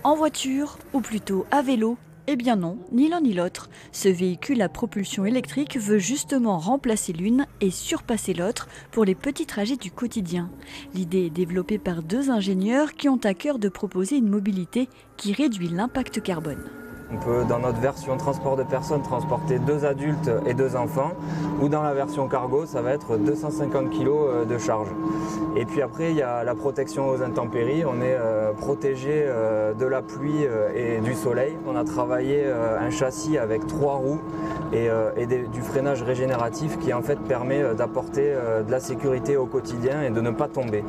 En voiture, ou plutôt à vélo? Eh bien non, ni l'un ni l'autre. Ce véhicule à propulsion électrique veut justement remplacer l'une et surpasser l'autre pour les petits trajets du quotidien. L'idée est développée par deux ingénieurs qui ont à cœur de proposer une mobilité qui réduit l'impact carbone. On peut, dans notre version transport de personnes, transporter 2 adultes et 2 enfants, ou dans la version cargo, ça va être 250 kg de charge. Et puis après, il y a la protection aux intempéries. On est protégé de la pluie et du soleil. On a travaillé un châssis avec 3 roues et du freinage régénératif qui en fait permet d'apporter de la sécurité au quotidien et de ne pas tomber.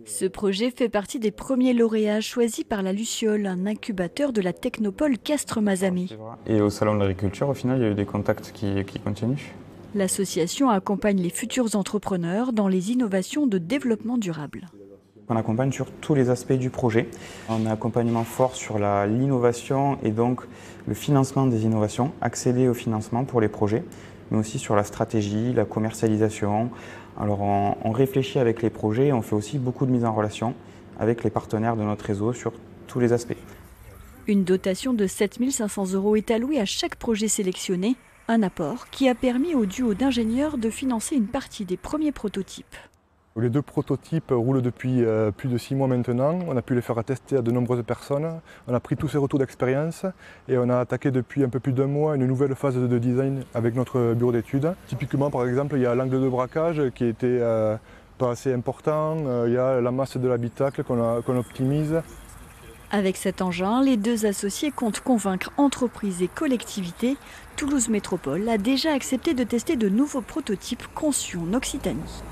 Ce projet fait partie des premiers lauréats choisis par la Luciole, un incubateur de la technopole Castres-Mazamet. Et au Salon de l'Agriculture, au final, il y a eu des contacts qui continuent. L'association accompagne les futurs entrepreneurs dans les innovations de développement durable. On accompagne sur tous les aspects du projet. On a un accompagnement fort sur l'innovation et donc le financement des innovations, accéder au financement pour les projets, mais aussi sur la stratégie, la commercialisation. Alors on réfléchit avec les projets, on fait aussi beaucoup de mise en relation avec les partenaires de notre réseau sur tous les aspects. Une dotation de 7 500 € est allouée à chaque projet sélectionné, un apport qui a permis au duo d'ingénieurs de financer une partie des premiers prototypes. Les 2 prototypes roulent depuis plus de 6 mois maintenant. On a pu les faire tester à de nombreuses personnes. On a pris tous ces retours d'expérience et on a attaqué depuis un peu plus d'1 mois une nouvelle phase de design avec notre bureau d'études. Typiquement, par exemple, il y a l'angle de braquage qui était pas assez important. Il y a la masse de l'habitacle qu'on optimise. Avec cet engin, les deux associés comptent convaincre entreprises et collectivités. Toulouse Métropole a déjà accepté de tester de nouveaux prototypes conçus en Occitanie.